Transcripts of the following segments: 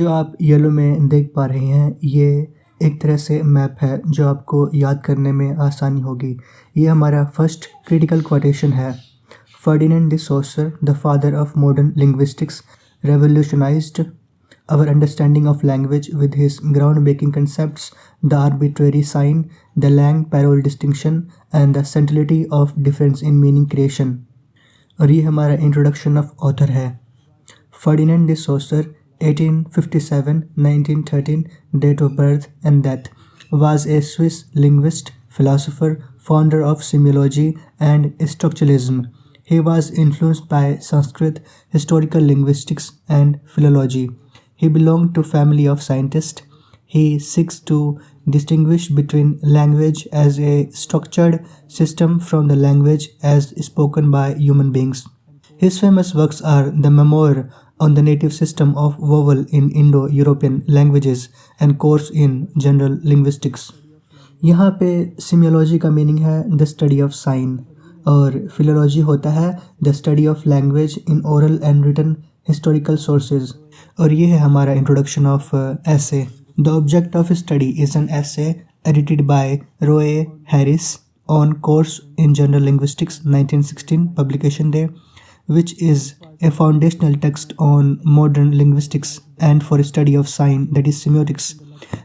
जो आप येलो में देख पा रहे हैं ये एक तरह से मैप है जो आपको याद करने में आसानी होगी। ये हमारा फर्स्ट क्रिटिकल क्वोटेशन है। Ferdinand de Saussure, the father of modern linguistics, revolutionized our understanding of language with his groundbreaking concepts, the arbitrary sign, the Langue-Parole distinction, and the centrality of difference in meaning creation। और ये हमारा introduction of author है। Ferdinand de Saussure 1857-1913 date of birth and death was a Swiss linguist, philosopher, founder of semiology and structuralism. He was influenced by Sanskrit, historical linguistics and philology. He belonged to family of scientists. He seeks to distinguish between language as a structured system from the language as spoken by human beings. His famous works are the Memoir on the native system of vowel in Indo-European languages and course in General Linguistics। यहाँ पे सिमियोलॉजी का meaning है the study of sign और philology होता है the study of language in oral and written historical sources. और ये है हमारा introduction of essay। The object of study is an essay edited by Ray Haddis on course in General Linguistics 1916 publication day, which is a foundational text on modern linguistics and for study of sign, that is semiotics.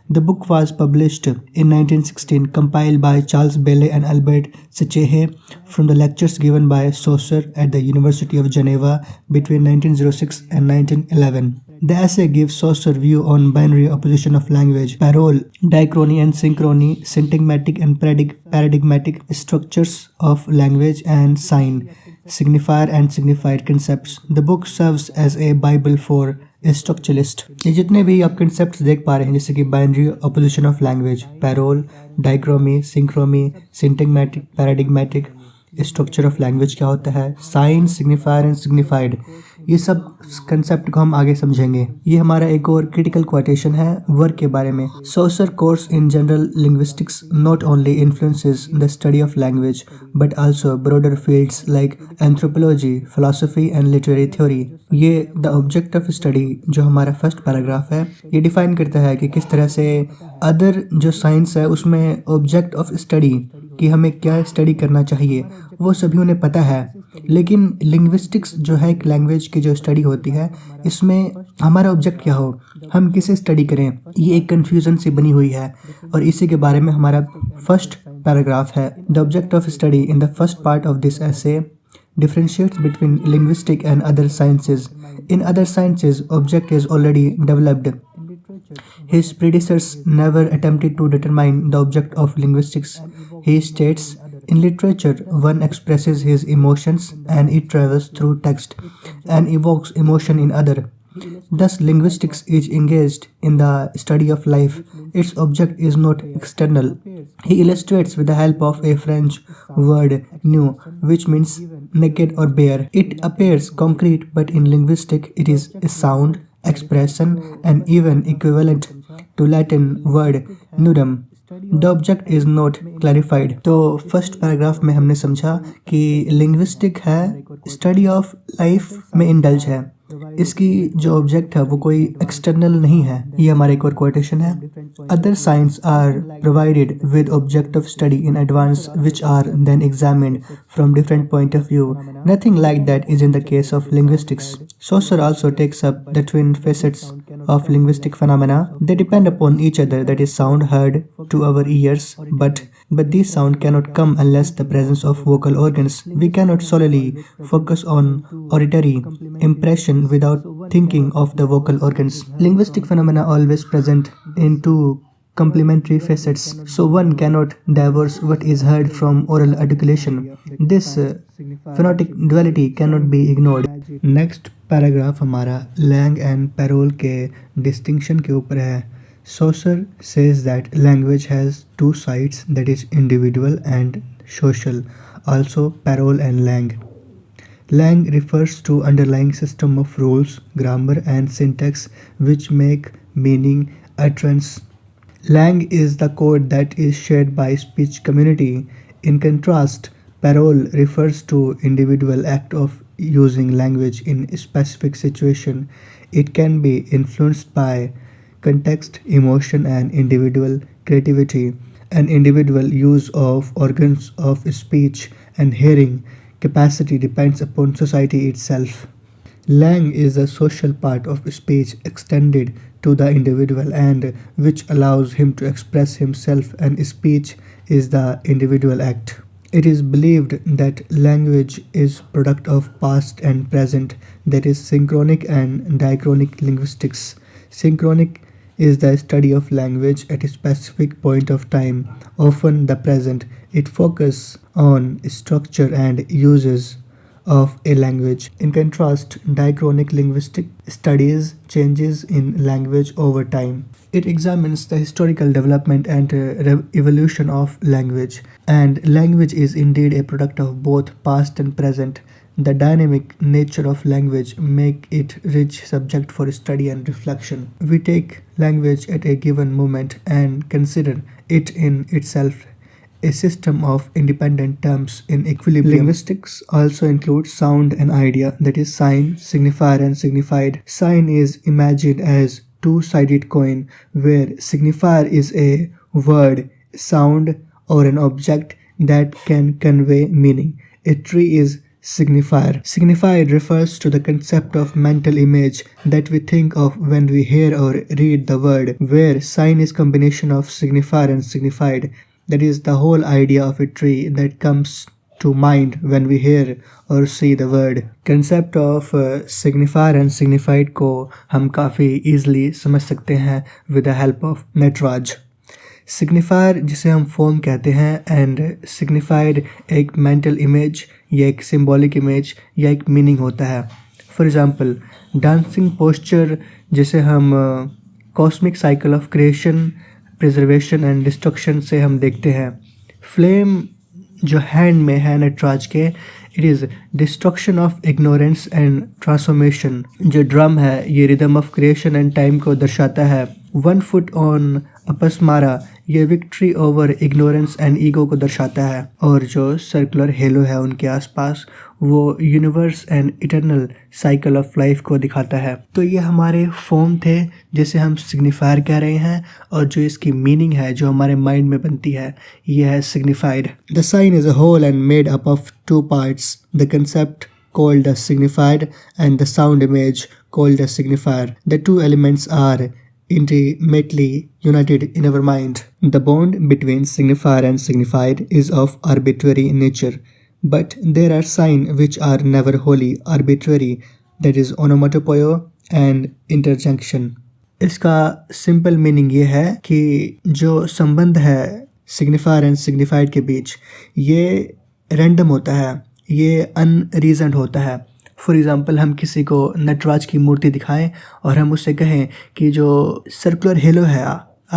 The book was published in 1916, compiled by Charles Bally and Albert Sechehaye from the lectures given by Saussure at the University of Geneva between 1906 and 1911. The essay gives Saussure's view on binary opposition of language, parole, diachrony and synchrony, syntagmatic and paradigmatic structures of language and sign, signifier and signified concepts. The book serves as a bible for structuralists। ये जितने भी आप concept देख पा रहे हैं जैसे कि binary opposition of language, parole, diachrony, synchrony, syntagmatic, paradigmatic, structure of language क्या होता है, साइन, सिग्निफायर एंड सिग्निफाइड, ये सब कंसेप्ट को हम आगे समझेंगे। ये हमारा एक और क्रिटिकल क्वोटेशन है वर्क के बारे में। Saussure course in general linguistics not only influences the study of language but also broader fields like anthropology, philosophy and literary theory। ये the object of study जो हमारा फर्स्ट पैराग्राफ है ये define करता है कि किस तरह से अदर जो साइंस है उसमें ऑब्जेक्ट ऑफ स्टडी कि हमें क्या स्टडी करना चाहिए वो सभी उन्हें पता है, लेकिन लिंग्विस्टिक्स जो है एक लैंग्वेज की जो स्टडी होती है इसमें हमारा ऑब्जेक्ट क्या हो, हम किसे स्टडी करें, ये एक कन्फ्यूज़न सी बनी हुई है और इसी के बारे में हमारा फर्स्ट पैराग्राफ है। The object of study in the first part of this essay differentiates between linguistic and other sciences. In other sciences, object is already developed. His predecessors never attempted to determine the object of linguistics. He states, in literature, one expresses his emotions and it travels through text and evokes emotion in other. Thus, linguistics is engaged in the study of life. Its object is not external. He illustrates with the help of a French word nu, which means naked or bare. It appears concrete, but in linguistics it is a sound, expression and even equivalent to Latin word nudum. The object is not clarified। तो first paragraph में हमने समझा कि linguistic है study of life में indulge है, इसकी जो ऑब्जेक्ट है वो कोई एक्सटर्नल नहीं है। ये हमारा एक और कोटेशन है। Other science are provided with object of study in advance which are then examined from different point of view. Nothing like that is in the case of linguistics। Saussure also takes up the twin facets of linguistic phenomena. They depend upon each other, that is sound heard to our ears, but these sound cannot come unless the presence of vocal organs. We cannot solely focus on auditory impression without thinking of the vocal organs. Linguistic phenomena always present in two complementary facets, so one cannot divorce what is heard from oral articulation. This phonetic duality cannot be ignored। Next paragraph हमारा Lang and payroll के distinction के ऊपर है। Saussure says that language has two sides, that is individual and social, also parole and langue. Langue refers to underlying system of rules, grammar and syntax which make meaning, utterance. Langue is the code that is shared by speech community. In contrast, parole refers to individual act of using language in a specific situation. It can be influenced by context, emotion, and individual creativity. An individual use of organs of speech and hearing capacity depends upon society itself. Langue is a social part of speech extended to the individual and which allows him to express himself, and speech is the individual act. It is believed that language is product of past and present, that is synchronic and diachronic linguistics. Synchronic is the study of language at a specific point of time, often the present. It focuses on structure and uses of a language. In contrast, diachronic linguistic studies changes in language over time. It examines the historical development and evolution of language. And language is indeed a product of both past and present. The dynamic nature of language make it rich subject for study and reflection. We take language at a given moment and consider it in itself a system of independent terms in equilibrium. Linguistics also includes sound and idea, that is sign, signifier and signified. Sign is imagined as two-sided coin where signifier is a word, sound or an object that can convey meaning. A tree is signifier. Signified refers to the concept of mental image that we think of when we hear or read the word, where sign is combination of signifier and signified. That is the whole idea of a tree that comes to mind when we hear or see the word. Concept of signifier and signified को हम काफ़ी easily समझ सकते हैं with the help of Nataraj. Signifier जिसे हम form कहते हैं and signified एक mental image या एक symbolic image या एक meaning होता है. For example, dancing posture जिसे हम cosmic cycle of creation, preservation and destruction से हम देखते हैं. Flame जो हैंड में है नटराज के, it is destruction of ignorance and transformation. जो ड्रम है ये rhythm of creation and time को दर्शाता है. 1 foot ऑन अपस्मारा ये victory over ignorance and ego को दर्शाता है. और जो सर्कुलर हेलो है उनके आसपास वो universe and eternal cycle of life को दिखाता है. तो ये हमारे फॉर्म थे जिसे हम सिग्निफायर कह रहे हैं, और जो इसकी मीनिंग है जो हमारे माइंड में बनती है ये है signified. The sign is a whole and made up of 2 parts. The concept called the signified and the sound image called the signifier. The 2 elements are intimately united in our mind. The bond between signifier and signified is of arbitrary nature, but there are signs which are never wholly arbitrary, that is onomatopoeia and interjunction. इसका simple meaning ये है कि जो संबंध है signifier and signified के बीच ये random होता है, ये अनरीजन्ड होता है. फॉर एग्ज़ाम्पल हम किसी को नटराज की मूर्ति दिखाएं और हम उससे कहें कि जो सर्कुलर हेलो है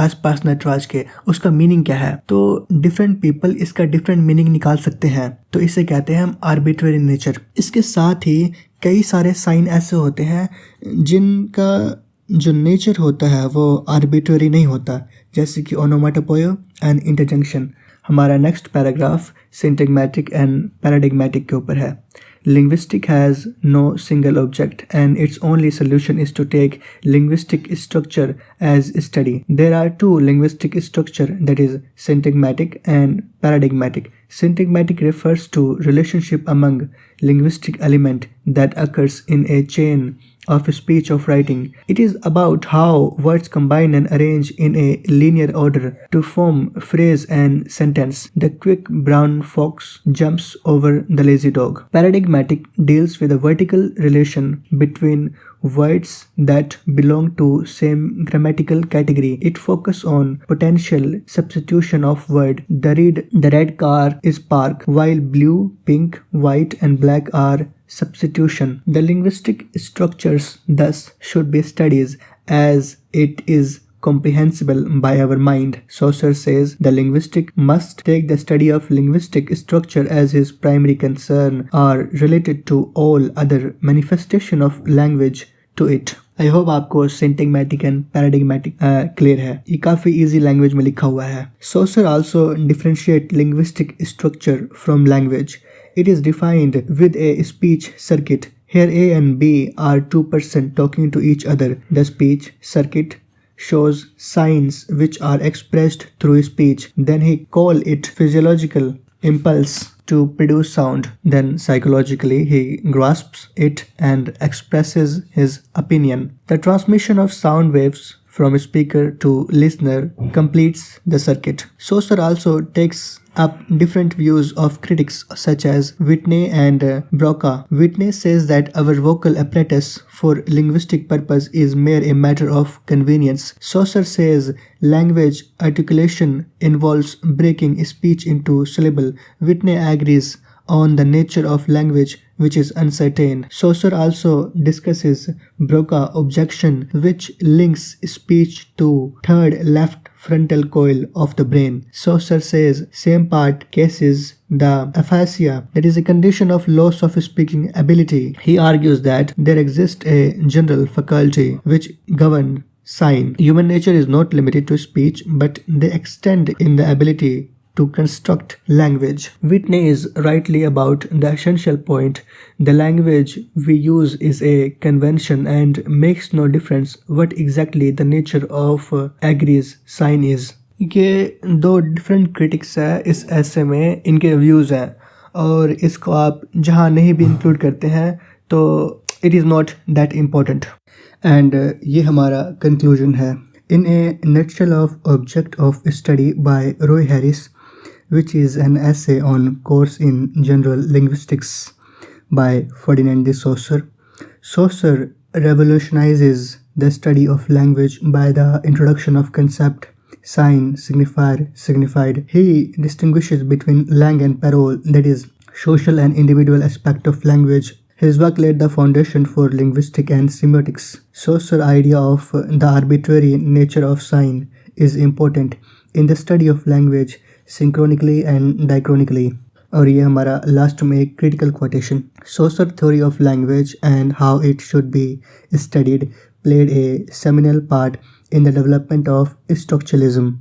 आसपास नटराज के उसका मीनिंग क्या है, तो डिफरेंट पीपल इसका डिफरेंट मीनिंग निकाल सकते हैं. तो इसे कहते हैं हम आर्बिट्ररी नेचर. इसके साथ ही कई सारे साइन ऐसे होते हैं जिनका जो नेचर होता है वो आर्बिट्ररी नहीं होता, जैसे कि ओनोमाटोपोइया एंड इंटरजंक्शन. हमारा next paragraph syntagmatic and paradigmatic के ऊपर है. Linguistic has no single object and its only solution is to take linguistic structure as study. There are 2 linguistic structure, that is syntagmatic and paradigmatic. Syntagmatic refers to relationship among linguistic element that occurs in a chain of speech of writing. It is about how words combine and arrange in a linear order to form phrase and sentence. The quick brown fox jumps over the lazy dog. Paradigmatic deals with a vertical relation between words that belong to same grammatical category. It focuses on potential substitution of word. The red car is park, while blue, pink, white and black are substitution. The linguistic structures thus should be studied as it is comprehensible by our mind. Saussure says the linguistic must take the study of linguistic structure as his primary concern, are related to all other manifestation of language to it. I hope आपको syntagmatic and paradigmatic clear है. ये काफ़ी easy language में लिखा हुआ है. Saussure also differentiate linguistic structure from language. It is defined with a speech circuit Here A and B are two persons talking to each other. The speech circuit shows signs which are expressed through speech. Then he call it physiological impulse to produce sound. Then psychologically he grasps it and expresses his opinion. The transmission of sound waves from speaker to listener completes the circuit. Saussure also takes up different views of critics such as Whitney and Broca. Whitney says that our vocal apparatus for linguistic purpose is mere a matter of convenience. Saussure says language articulation involves breaking speech into syllable. Whitney agrees on the nature of language which is uncertain. Saussure also discusses Broca objection which links speech to third left frontal coil of the brain. Saussure says same part cases the aphasia, that is a condition of loss of speaking ability. He argues that there exists a general faculty which govern sign. Human nature is not limited to speech, but they extend in the ability to construct language. Whitney is rightly about the essential point. The language we use is a convention and makes no difference what exactly the nature of agrees sign is. ये दो different critics है इस ऐसे में, इनके views हैं और इसको आप जहाँ नहीं भी इंक्लूड करते हैं तो it is not that important. And ये हमारा कंक्लूजन है. In a nutshell of object of study by Ray Haddis, which is an essay on course in General Linguistics by Ferdinand de Saussure. Saussure revolutionizes the study of language by the introduction of concept, sign, signifier, signified. He distinguishes between Langue and Parole, that is, social and individual aspect of language. His work laid the foundation for linguistics and semiotics. Saussure's idea of the arbitrary nature of sign is important in the study of language synchronically and diachronically. और ये हमारा last में एक critical quotation. Saussure theory of language and how it should be studied played a seminal part in the development of structuralism.